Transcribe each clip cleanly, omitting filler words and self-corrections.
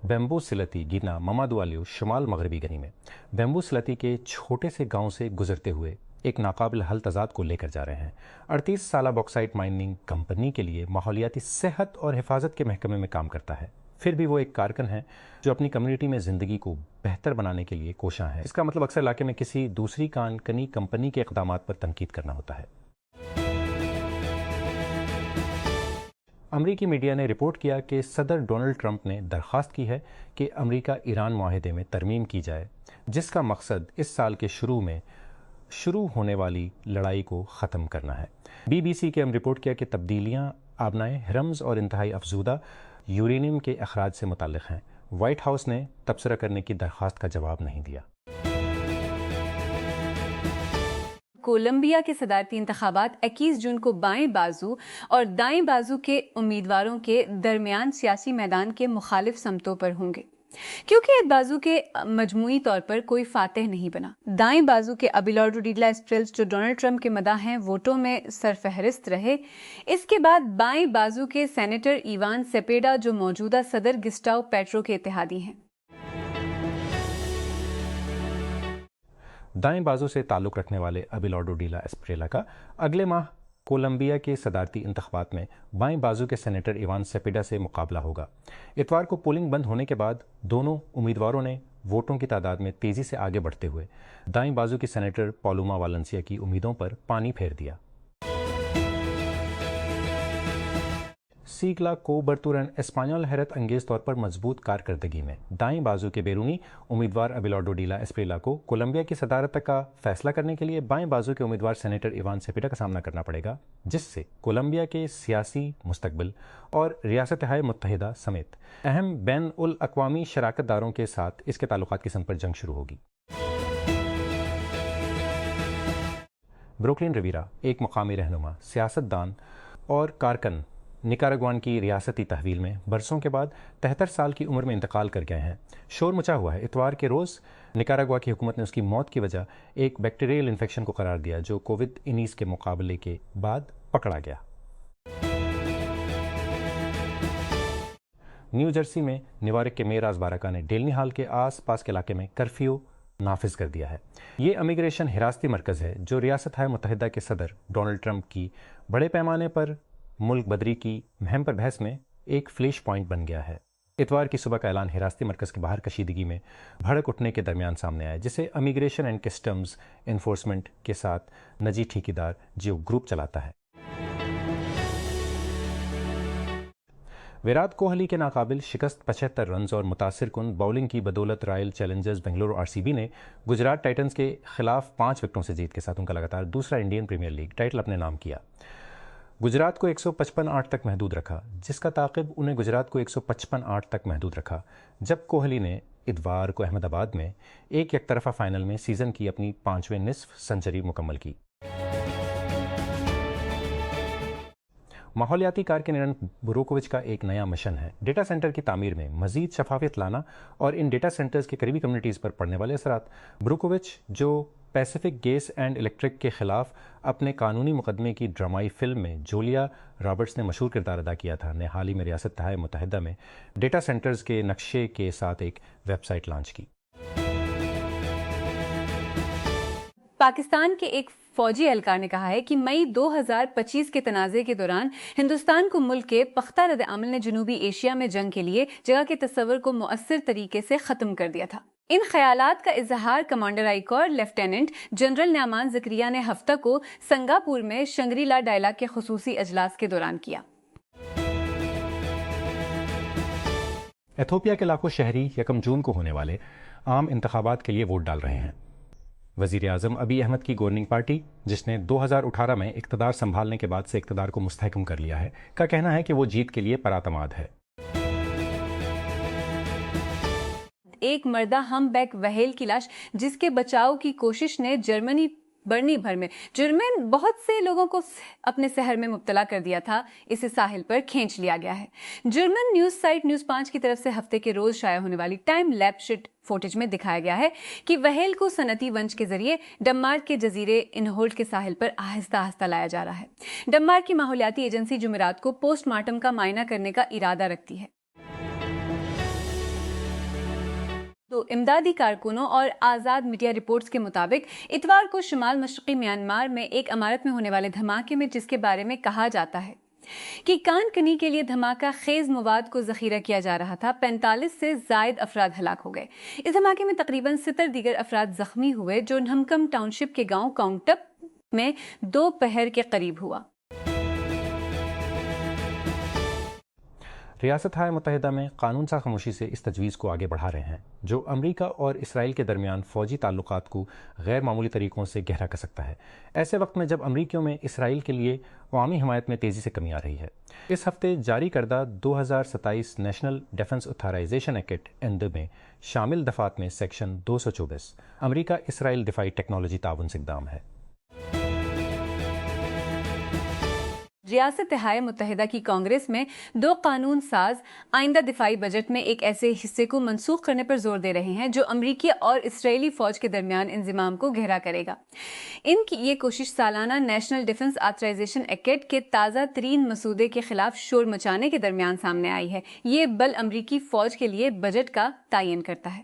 Bamboo سلتی Gina ممادوالیو شمال مغربی گنی میں بیمبو سلتی کے چھوٹے سے گاؤں سے گزرتے ہوئے ایک ناقابل حل تضاد کو لے کر جا رہے ہیں۔ 38 سالہ باکسائٹ مائننگ کمپنی کے لیے ماحولیاتی صحت اور حفاظت کے محکمے میں کام کرتا ہے، پھر بھی وہ ایک کارکن ہے جو اپنی کمیونٹی میں زندگی کو بہتر بنانے کے لیے کوشاں ہے۔ اس کا مطلب اکثر علاقے میں کسی دوسری کانکنی کمپنی کے اقدامات پر تنقید کرنا ہوتا ہے۔ امریکی میڈیا نے رپورٹ کیا کہ صدر ڈونلڈ ٹرمپ نے درخواست کی ہے کہ امریکہ ایران معاہدے میں ترمیم کی جائے، جس کا مقصد اس سال کے شروع ہونے والی لڑائی کو ختم کرنا ہے۔ BBC کے ہم رپورٹ کیا کہ تبدیلیاں آبنائے ہرمز اور انتہائی افزودہ یورینیم کے اخراج سے متعلق ہیں۔ وائٹ ہاؤس نے تبصرہ کرنے کی درخواست کا جواب نہیں دیا۔ کولمبیا کے صدارتی انتخابات 21 جون کو بائیں بازو اور دائیں بازو کے امیدواروں کے درمیان سیاسی میدان کے مخالف سمتوں پر ہوں گے، کیونکہ ایک بازو کے مجموعی طور پر کوئی فاتح نہیں بنا۔ دائیں بازو کے ابیلارڈو ڈی لا اسپریلز جو ڈونلڈ ٹرمپ کے مداح ہیں ووٹوں میں سرفہرست رہے۔ اس کے بعد بائیں بازو کے سینیٹر ایوان سیپیڈا جو موجودہ صدر گسٹاؤ پیٹرو کے اتحادی ہیں۔ دائیں بازو سے تعلق رکھنے والے ابیلارڈو ڈی لا اسپریلا کا اگلے ماہ کولمبیا کے صدارتی انتخابات میں بائیں بازو کے سینیٹر ایوان سیپیڈا سے مقابلہ ہوگا۔ اتوار کو پولنگ بند ہونے کے بعد دونوں امیدواروں نے ووٹوں کی تعداد میں تیزی سے آگے بڑھتے ہوئے دائیں بازو کی سینیٹر پالوما والنسیا کی امیدوں پر پانی پھیر دیا۔ سیگلا کوبرتورن اسپانیول حیرت انگیز طور پر مضبوط کارکردگی میں دائیں بازو کے بیرونی امیدوار ابیلارڈو ڈی لا اسپریلا کو کولمبیا کی صدارت کا فیصلہ کرنے کے لیے بائیں بازو کے امیدوار سینیٹر ایوان سیپیڈا کا سامنا کرنا پڑے گا، جس سے کولمبیا کے سیاسی مستقبل اور ریاستہائے متحدہ سمیت اہم بین الاقوامی شراکت داروں کے ساتھ اس کے تعلقات کی سمت پر جنگ شروع ہوگی۔ بروکلن ریویرا ایک مقامی رہنما، سیاست دان اور کارکن نکاراگوان کی ریاستی تحویل میں برسوں کے بعد 73 سال کی عمر میں انتقال کر گئے ہیں۔ شور مچا ہوا ہے۔ اتوار کے روز نکاراگوا کی حکومت نے اس کی موت کی وجہ ایک بیکٹیریل انفیکشن کو قرار دیا جو کووڈ-19 کے مقابلے کے بعد پکڑا گیا۔ نیو جرسی میں نیوارک کے میئر آزبارکا نے ڈیلنی ہال کے آس پاس کے علاقے میں کرفیو نافذ کر دیا ہے۔ یہ امیگریشن حراستی مرکز ہے جو ریاستہائے متحدہ کے صدر ڈونلڈ ٹرمپ کی بڑے پیمانے پر ملک بدری کی مہم پر بحث میں ایک فلیش پوائنٹ بن گیا ہے۔ اتوار کی صبح کا اعلان حراستی مرکز کے باہر کشیدگی میں بھڑک اٹھنے کے درمیان سامنے آیا، جسے امیگریشن اینڈ کسٹمز انفورسمنٹ کے ساتھ نجی ٹھیکیدار جیو گروپ چلاتا ہے۔ ویرات کوہلی کے ناقابل شکست 75 رنز اور متاثر کن باؤلنگ کی بدولت رائل چیلنجرز بنگلورو RCB نے گجرات ٹائٹنز کے خلاف 5 وکٹوں سے جیت کے ساتھ ان کا لگاتار دوسرا انڈین پریمیئر لیگ ٹائٹل اپنے نام کیا۔ گجرات کو 155 تک محدود رکھا، جس کا تعاقب انہیں گجرات کو 155 تک محدود رکھا، جب کوہلی نے اتوار کو احمد آباد میں ایک یک طرفہ فائنل میں سیزن کی اپنی 5ویں نصف سنچری مکمل کی۔ ماحولیاتی کارکن ایرن بروکووچ کا ایک نیا مشن ہے ڈیٹا سینٹر کی تعمیر میں مزید شفافیت لانا اور ان ڈیٹا سینٹرز کے قریبی کمیونٹیز پر پڑنے والے اثرات۔ بروکووچ جو پیسیفک گیس اینڈ الیکٹرک کے خلاف اپنے قانونی مقدمے کی ڈرامائی فلم میں جولیا رابرٹس نے مشہور کردار ادا کیا تھا، نے حال ہی میں ریاستہائے متحدہ میں ڈیٹا سینٹرز کے نقشے کے ساتھ ایک ویب سائٹ لانچ کی۔ پاکستان کے ایک فوجی اہلکار نے کہا ہے کہ مئی 2025 کے تنازع کے دوران ہندوستان کو ملک کے پختہ رد عمل نے جنوبی ایشیا میں جنگ کے لیے جگہ کے تصور کو مؤثر طریقے سے ختم کر دیا تھا۔ ان خیالات کا اظہار کمانڈر آئی کور لیفٹیننٹ جنرل نعمان زکریا نے ہفتہ کو سنگاپور میں شنگری لا ڈائلاگ کے خصوصی اجلاس کے دوران کیا۔ ایتھوپیا کے لاکھوں شہری 1 جون کو ہونے والے عام انتخابات کے لیے ووٹ ڈال رہے ہیں۔ وزیر اعظم ابی احمد کی گورننگ پارٹی، جس نے 2018 میں اقتدار سنبھالنے کے بعد سے اقتدار کو مستحکم کر لیا ہے، کا کہنا ہے کہ وہ جیت کے لیے پراعتماد ہے۔ ایک مردہ ہم بیک وہیل کی لاش جس کے بچاؤ کی کوشش نے جرمنی بھر میں جرمن بہت سے لوگوں کو اپنے سحر میں مبتلا کر دیا تھا، اسے ساحل پر کھینچ لیا گیا ہے۔ جرمن نیوز سائٹ نیوز 5 کی طرف سے ہفتے کے روز شائع ہونے والی ٹائم لیپس فوٹیج میں دکھایا گیا ہے کہ وہیل کو صنعتی ونچ کے ذریعے ڈنمارک کے جزیرے انہولٹ کے ساحل پر آہستہ آہستہ لایا جا رہا ہے۔ ڈنمارک کی ماحولیاتی ایجنسی جمعرات کو پوسٹ مارٹم کا معائنہ کرنے کا ارادہ رکھتی ہے۔ تو امدادی کارکنوں اور آزاد میڈیا رپورٹس کے مطابق اتوار کو شمال مشرقی میانمار میں ایک عمارت میں ہونے والے دھماکے میں، جس کے بارے میں کہا جاتا ہے کہ کان کنی کے لیے دھماکہ خیز مواد کو ذخیرہ کیا جا رہا تھا، 45 سے زائد افراد ہلاک ہو گئے۔ اس دھماکے میں تقریباً 70 دیگر افراد زخمی ہوئے، جو نہمکم ٹاؤن شپ کے گاؤں کاؤنگٹپ میں دوپہر کے قریب ہوا۔ ریاستہائے متحدہ میں قانون ساز خاموشی سے اس تجویز کو آگے بڑھا رہے ہیں جو امریکہ اور اسرائیل کے درمیان فوجی تعلقات کو غیر معمولی طریقوں سے گہرا کر سکتا ہے، ایسے وقت میں جب امریکیوں میں اسرائیل کے لیے عوامی حمایت میں تیزی سے کمی آ رہی ہے۔ اس ہفتے جاری کردہ 2027 national defence authorisation act ND میں شامل دفعات میں سیکشن 224 امریکہ اسرائیل دفاعی ٹیکنالوجی تعاون سے اقدام ہے۔ ریاستہائے متحدہ کی کانگریس میں دو قانون ساز آئندہ دفاعی بجٹ میں ایک ایسے حصے کو منسوخ کرنے پر زور دے رہے ہیں جو امریکی اور اسرائیلی فوج کے درمیان انضمام کو گہرا کرے گا۔ ان کی یہ کوشش سالانہ نیشنل ڈیفنس آتھرائزیشن ایکٹ کے تازہ ترین مسودے کے خلاف شور مچانے کے درمیان سامنے آئی ہے۔ یہ بل امریکی فوج کے لیے بجٹ کا تعین کرتا ہے۔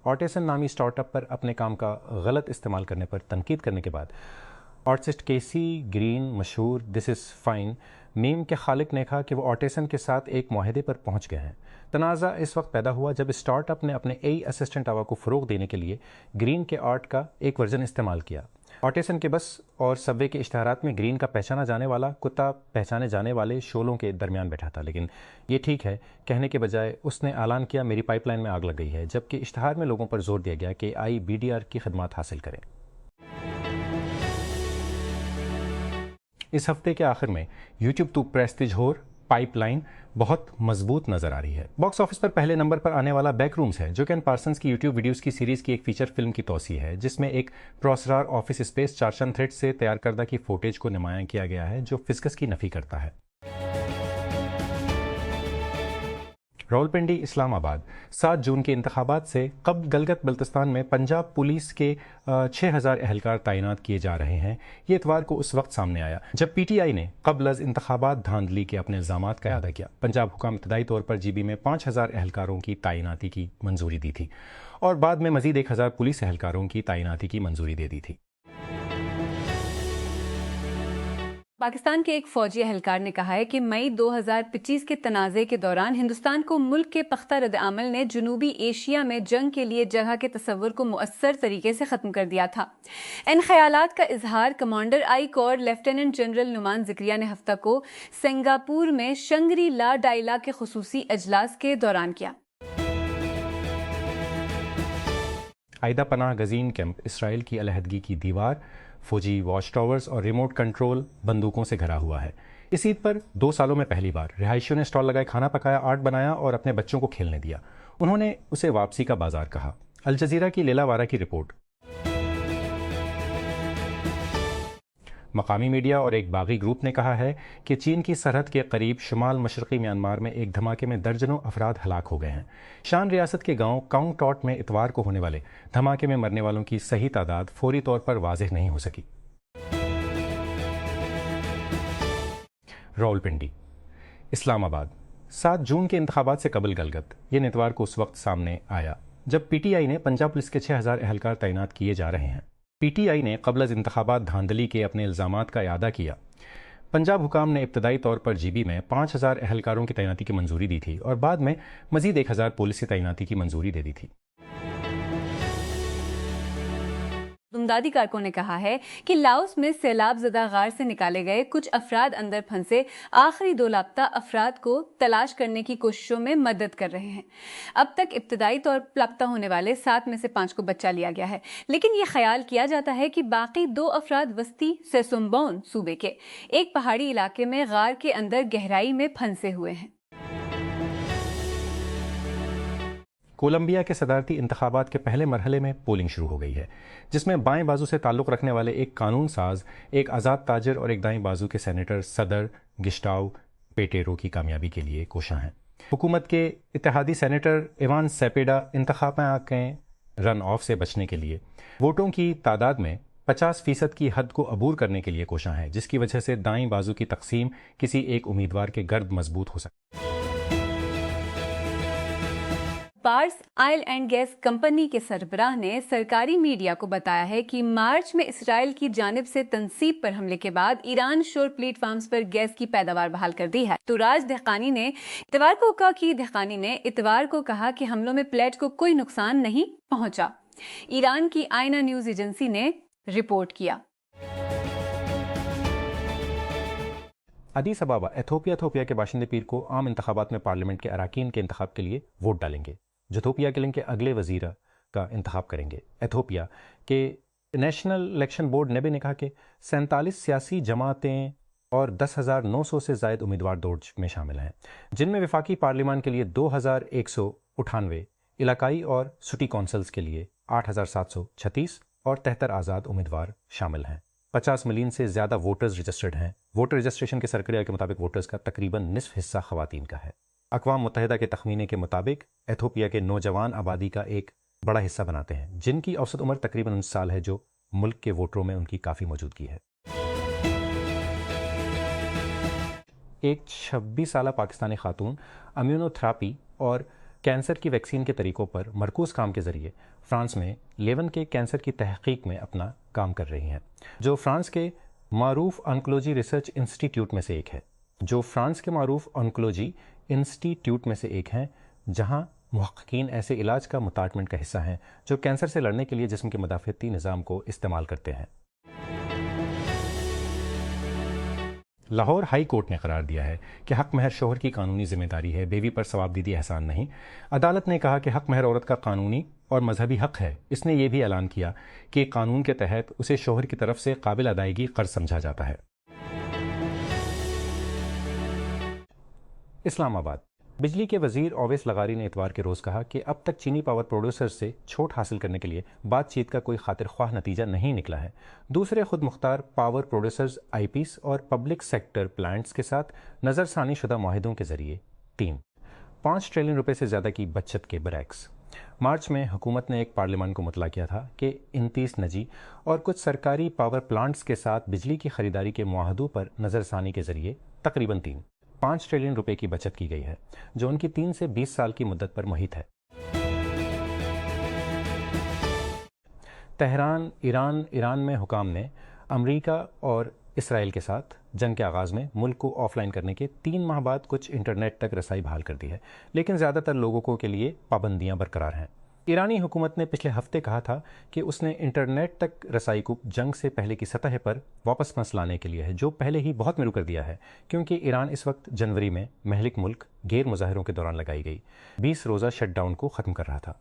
آرٹیسن نامی سٹارٹ اپ پر اپنے کام کا غلط استعمال کرنے پر تنقید کرنے کے بعد آرٹسٹ کیسی گرین مشہور دس از فائن میم کے خالق نے کہا کہ وہ آرٹیسن کے ساتھ ایک معاہدے پر پہنچ گئے ہیں۔ تنازع اس وقت پیدا ہوا جب اسٹارٹ اپ نے اپنے AI اسسٹنٹ آوا کو فروغ دینے کے لیے گرین کے آرٹ کا ایک ورژن استعمال کیا۔ آرٹیسن کے بس اور سب وے کے اشتہارات میں گرین کا پہچانا جانے والا کتا پہچانے جانے والے شعلوں کے درمیان بیٹھا تھا، لیکن یہ ٹھیک ہے کہنے کے بجائے اس نے اعلان کیا میری پائپ لائن میں آگ لگ گئی ہے، جبکہ اشتہار میں لوگوں پر زور دیا گیا کہ IBDR کی خدمات حاصل کریں۔ اس ہفتے کے آخر میں یوٹیوب تو پریسٹیج ہور پائپ لائن بہت مضبوط نظر آ رہی ہے۔ باکس آفس پر پہلے نمبر پر آنے والا بیک رومز ہے، جو کین پارسنز کی یوٹیوب ویڈیوز کی سیریز کی ایک فیچر فلم کی توسیع ہے، جس میں ایک پراسرار آفس اسپیس چارچند تھریڈ سے تیار کردہ کی فوٹیج کو نمایاں کیا گیا ہے جو فزکس کی نفی کرتا ہے۔ راولپنڈی اسلام آباد 7 جون کے انتخابات سے قبل گلگت بلتستان میں پنجاب پولیس کے 6000 اہلکار تعینات کیے جا رہے ہیں۔ یہ اتوار کو اس وقت سامنے آیا جب PTI نے قبل از انتخابات دھاندلی کے اپنے الزامات کا اعادہ کیا۔ پنجاب حکام ابتدائی طور پر GB میں 5000 اہلکاروں کی تعیناتی کی منظوری دی تھی اور بعد میں مزید 1000 پولیس اہلکاروں کی تعیناتی کی منظوری دے دی تھی۔ پاکستان کے ایک فوجی اہلکار نے کہا ہے کہ مئی 2025 کے تنازع کے دوران ہندوستان کو ملک کے پختہ رد عمل نے جنوبی ایشیا میں جنگ کے لیے جگہ کے تصور کو مؤثر طریقے سے ختم کر دیا تھا۔ ان خیالات کا اظہار کمانڈر آئی کور لیفٹیننٹ جنرل نعمان ذکریہ نے ہفتہ کو سنگاپور میں شنگری لا ڈائلا کے خصوصی اجلاس کے دوران کیا۔ عائدہ پناہ گزین کیمپ اسرائیل کی علیحدگی کی دیوار، فوجی واچ ٹاورز اور ریموٹ کنٹرول بندوقوں سے گھرا ہوا ہے۔ اس عید پر 2 سالوں میں پہلی بار رہائشیوں نے اسٹال لگائے، کھانا پکایا، آرٹ بنایا اور اپنے بچوں کو کھیلنے دیا۔ انہوں نے اسے واپسی کا بازار کہا۔ الجزیرہ کی لیلا وارا کی رپورٹ۔ مقامی میڈیا اور ایک باغی گروپ نے کہا ہے کہ چین کی سرحد کے قریب شمال مشرقی میانمار میں ایک دھماکے میں درجنوں افراد ہلاک ہو گئے ہیں۔ شان ریاست کے گاؤں کاؤنگ ٹاٹ میں اتوار کو ہونے والے دھماکے میں مرنے والوں کی صحیح تعداد فوری طور پر واضح نہیں ہو سکی۔ راولپنڈی اسلام آباد 7 جون کے انتخابات سے قبل گلگت یہ اتوار کو اس وقت سامنے آیا جب PTI نے پنجاب پولیس کے 6000 اہلکار تعینات کیے جا رہے ہیں۔ PTI نے قبل از انتخابات دھاندلی کے اپنے الزامات کا اعادہ کیا۔ پنجاب حکام نے ابتدائی طور پر GB میں 5000 اہلکاروں کی تعیناتی کی منظوری دی تھی اور بعد میں مزید 1000 پولیس تعیناتی کی منظوری دے دی تھی۔ امدادی کارکوں نے کہا ہے کہ لاؤس میں سیلاب زدہ غار سے نکالے گئے کچھ افراد اندر پھنسے آخری 2 لاپتہ افراد کو تلاش کرنے کی کوششوں میں مدد کر رہے ہیں۔ اب تک ابتدائی طور پر لاپتہ ہونے والے 7 میں سے 5 کو بچا لیا گیا ہے، لیکن یہ خیال کیا جاتا ہے کہ باقی 2 افراد وسطی سیسومبون صوبے کے ایک پہاڑی علاقے میں غار کے اندر گہرائی میں پھنسے ہوئے ہیں۔ کولمبیا کے صدارتی انتخابات کے پہلے مرحلے میں پولنگ شروع ہو گئی ہے، جس میں بائیں بازو سے تعلق رکھنے والے ایک قانون ساز، ایک آزاد تاجر اور ایک دائیں بازو کے سینیٹر صدر گسٹاو پیٹیرو کی کامیابی کے لیے کوشاں ہیں۔ حکومت کے اتحادی سینیٹر ایوان سیپیڈا انتخابات کے رن آف سے بچنے کے لیے ووٹوں کی تعداد میں 50% کی حد کو عبور کرنے کے لیے کوشاں ہیں، جس کی وجہ سے دائیں بازو کی تقسیم کسی ایک امیدوار کے گرد مضبوط ہو سکتی ہے۔ پارس آئل اینڈ گیس کمپنی کے سربراہ نے سرکاری میڈیا کو بتایا ہے کہ مارچ میں اسرائیل کی جانب سے تنصیب پر حملے کے بعد ایران شور پلیٹ فارمز پر گیس کی پیداوار بحال کر دی ہے۔ تو راج دہقانی نے اتوار کو کہا کہ حملوں میں پلیٹ کو کوئی نقصان نہیں پہنچا۔ ایران کی آئینہ نیوز ایجنسی نے رپورٹ کیا۔ ادیس ابابا ایتھوپیا کے باشندے پیر کو عام انتخابات میں پارلیمنٹ کے اراکین کے انتخاب کے لیے ووٹ ڈالیں گے، جو ایتھوپیا کے لنک کے اگلے وزیر کا انتخاب کریں گے۔ ایتھوپیا کے نیشنل الیکشن بورڈ نے بھی کہا کہ 47 سیاسی جماعتیں اور 10,900 سے زائد امیدوار دوڑ میں شامل ہیں، جن میں وفاقی پارلیمان کے لیے 2,198، علاقائی اور سٹی کونسلز کے لیے 8,736 اور 73 آزاد امیدوار شامل ہیں۔ 50 ملین سے زیادہ ووٹرز رجسٹرڈ ہیں۔ ووٹر رجسٹریشن کے سرکریہ کے مطابق ووٹرز کا تقریباً نصف حصہ خواتین کا ہے۔ اقوام متحدہ کے تخمینے کے مطابق ایتھوپیا کے نوجوان آبادی کا ایک بڑا حصہ بناتے ہیں، جن کی اوسط عمر تقریباً 19 سال ہے، جو ملک کے ووٹروں میں ان کی کافی موجودگی ہے۔ ایک 26 سالہ پاکستانی خاتون امیونو تھراپی اور کینسر کی ویکسین کے طریقوں پر مرکوز کام کے ذریعے فرانس میں لیون کے کینسر کی تحقیق میں اپنا کام کر رہی ہیں، جو فرانس کے معروف آنکولوجی ریسرچ انسٹیٹیوٹ میں سے ایک ہیں، جہاں محققین ایسے علاج کا مطالعہ کا حصہ ہیں جو کینسر سے لڑنے کے لیے جسم کے مدافعتی نظام کو استعمال کرتے ہیں۔ لاہور ہائی کورٹ نے قرار دیا ہے کہ حق مہر شوہر کی قانونی ذمہ داری ہے، بیوی پر ثوابدیدی احسان نہیں۔ عدالت نے کہا کہ حق مہر عورت کا قانونی اور مذہبی حق ہے۔ اس نے یہ بھی اعلان کیا کہ قانون کے تحت اسے شوہر کی طرف سے قابل ادائیگی قرض سمجھا جاتا ہے۔ اسلام آباد بجلی کے وزیر اویس لغاری نے اتوار کے روز کہا کہ اب تک چینی پاور پروڈیوسرز سے چھوٹ حاصل کرنے کے لیے بات چیت کا کوئی خاطر خواہ نتیجہ نہیں نکلا ہے۔ دوسرے خود مختار پاور پروڈیوسرز آئی پیز اور پبلک سیکٹر پلانٹس کے ساتھ نظر ثانی شدہ معاہدوں کے ذریعے 5 ٹریلین روپے سے زیادہ کی بچت کے برعکس مارچ میں حکومت نے ایک پارلیمان کو مطلع کیا تھا کہ 29 نجی اور کچھ سرکاری پاور پلانٹس کے ساتھ بجلی کی خریداری کے معاہدوں پر نظر ثانی کے ذریعے تقریباً 5 ٹریلین روپے کی بچت کی گئی ہے، جو ان کی 3 سے 20 سال کی مدت پر محیط ہے۔ تہران ایران میں حکام نے امریکہ اور اسرائیل کے ساتھ جنگ کے آغاز میں ملک کو آف لائن کرنے کے 3 ماہ بعد کچھ انٹرنیٹ تک رسائی بحال کر دی ہے، لیکن زیادہ تر لوگوں کے لیے پابندیاں برقرار ہیں۔ ایرانی حکومت نے پچھلے ہفتے کہا تھا کہ اس نے انٹرنیٹ تک رسائی کو جنگ سے پہلے کی سطح پر واپس لانے کے لیے ہے، جو پہلے ہی بہت مرو کر دیا ہے، کیونکہ ایران اس وقت جنوری میں مہلک ملک غیر مظاہروں کے دوران لگائی گئی 20 روزہ شٹ ڈاؤن کو ختم کر رہا تھا۔